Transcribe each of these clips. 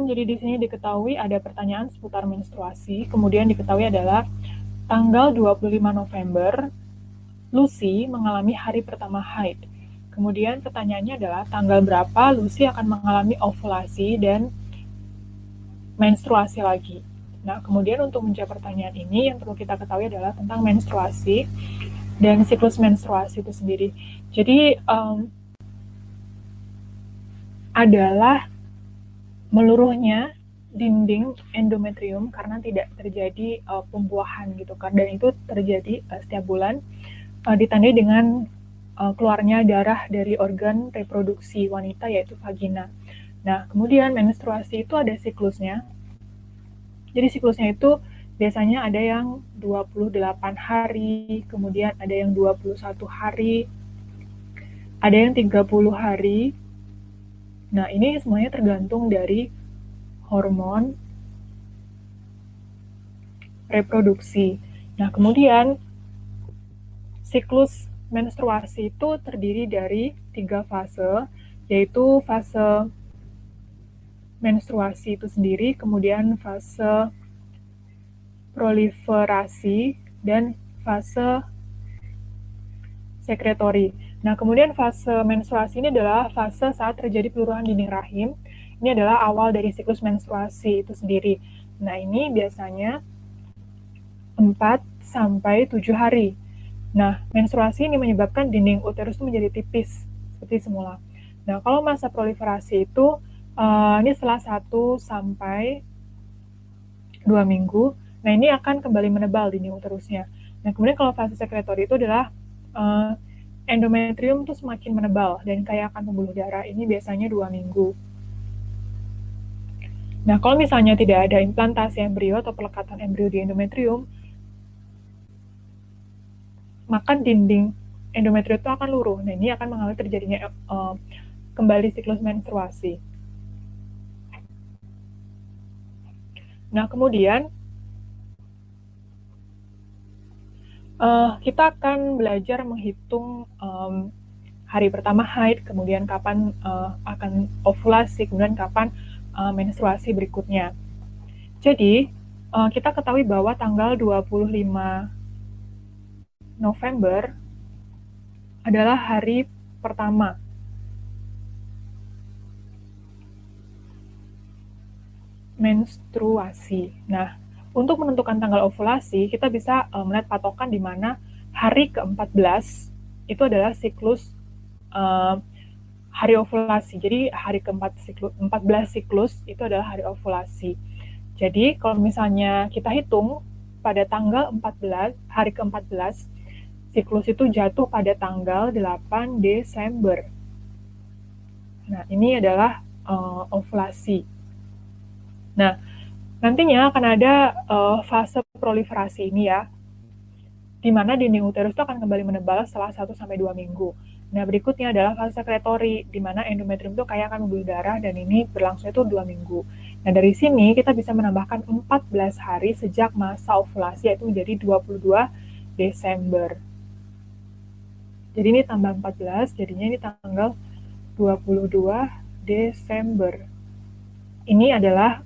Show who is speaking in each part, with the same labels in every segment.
Speaker 1: jadi di sini diketahui ada pertanyaan seputar menstruasi, kemudian diketahui adalah tanggal 25 November, Lucy mengalami hari pertama haid. Kemudian pertanyaannya adalah tanggal berapa Lucy akan mengalami ovulasi dan menstruasi lagi. Nah, kemudian untuk menjawab pertanyaan ini yang perlu kita ketahui adalah tentang menstruasi dan siklus menstruasi itu sendiri. Jadi adalah meluruhnya dinding endometrium karena tidak terjadi pembuahan gitu kan, dan itu terjadi setiap bulan, ditandai dengan keluarnya darah dari organ reproduksi wanita yaitu vagina. Nah, kemudian menstruasi itu ada siklusnya. Jadi siklusnya itu biasanya ada yang 28 hari, kemudian ada yang 21 hari, ada yang 30 hari. Nah, ini semuanya tergantung dari hormon reproduksi. Nah, kemudian siklus menstruasi itu terdiri dari 3 fase, yaitu fase menstruasi itu sendiri, kemudian fase proliferasi, dan fase sekretori. Nah, kemudian fase menstruasi ini adalah fase saat terjadi peluruhan dinding rahim. Ini adalah awal dari siklus menstruasi itu sendiri. Nah, ini biasanya 4 sampai 7 hari. Nah, menstruasi ini menyebabkan dinding uterus itu menjadi tipis seperti semula. Nah, kalau masa proliferasi itu ini setelah 1 sampai 2 minggu. Nah, ini akan kembali menebal dinding uterusnya. Nah, kemudian kalau fase sekretori itu adalah endometrium itu semakin menebal dan kaya akan pembuluh darah. Ini biasanya 2 minggu. Nah, kalau misalnya tidak ada implantasi embrio atau pelekatan embrio di endometrium, maka dinding endometrium itu akan luruh. Nah, ini akan menghalangi terjadinya kembali siklus menstruasi. Nah, kemudian kita akan belajar menghitung hari pertama haid, kemudian kapan akan ovulasi, kemudian kapan menstruasi berikutnya. Jadi, kita ketahui bahwa tanggal 25 November adalah hari pertama menstruasi. Nah, untuk menentukan tanggal ovulasi, kita bisa melihat patokan di mana hari ke-14 itu adalah siklus hari ovulasi. Jadi hari ke-14 siklus itu adalah hari ovulasi. Jadi kalau misalnya kita hitung pada tanggal 14, hari ke-14, siklus itu jatuh pada tanggal 8 Desember. Nah, ini adalah ovulasi. Nah, nantinya akan ada fase proliferasi ini ya, di mana dinding uterus itu akan kembali menebal setelah 1 sampai 2 minggu. Nah, berikutnya adalah fase sekretori, di mana endometrium itu kaya akan pembuluh darah dan ini berlangsung itu 2 minggu. Nah, dari sini kita bisa menambahkan 14 hari sejak masa ovulasi, yaitu menjadi 22 Desember. Jadi ini tambah 14, jadinya ini tanggal 22 Desember. Ini adalah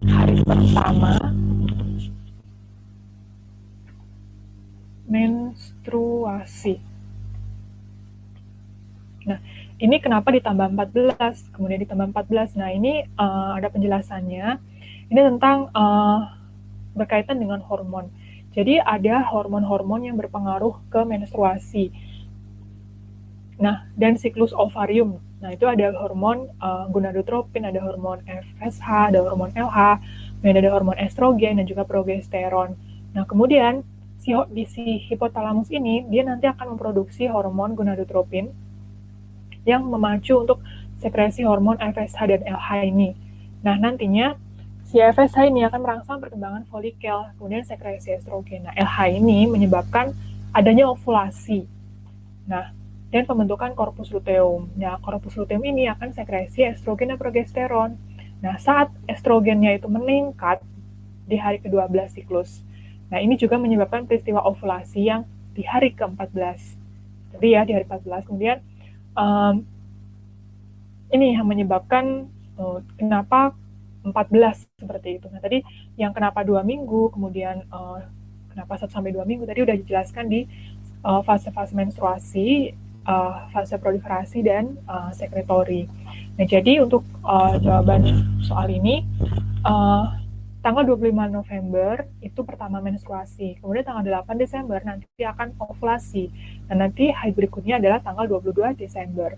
Speaker 1: hari pertama menstruasi. Nah, ini kenapa ditambah 14, kemudian ditambah 14. Nah, ini ada penjelasannya. Ini tentang berkaitan dengan hormon. Jadi ada hormon-hormon yang berpengaruh ke menstruasi. Nah, dan siklus ovarium. Nah, itu ada hormon gonadotropin, ada hormon FSH, ada hormon LH, dan ada hormon estrogen dan juga progesteron. Nah, kemudian si hipotalamus ini dia nanti akan memproduksi hormon gonadotropin yang memacu untuk sekresi hormon FSH dan LH ini. Nah, nantinya si FSH ini akan merangsang perkembangan folikel, kemudian sekresi estrogen. Nah, LH ini menyebabkan adanya ovulasi. Nah, dan pembentukan korpus luteum. Nah, korpus luteum ini akan sekresi estrogen dan progesteron. Nah, saat estrogennya itu meningkat di hari ke-12 siklus. Nah, ini juga menyebabkan peristiwa ovulasi yang di hari ke-14. Jadi ya, di hari 14. Kemudian, ini yang menyebabkan kenapa 14 seperti itu. Nah, tadi yang kenapa 2 minggu, kemudian kenapa 1 sampai 2 minggu tadi udah dijelaskan di fase-fase menstruasi, fase proliferasi dan sekretori. Nah, jadi untuk jawaban soal ini, tanggal 25 November itu pertama menstruasi, kemudian tanggal 8 Desember nanti akan ovulasi, dan nanti hari berikutnya adalah tanggal 22 Desember.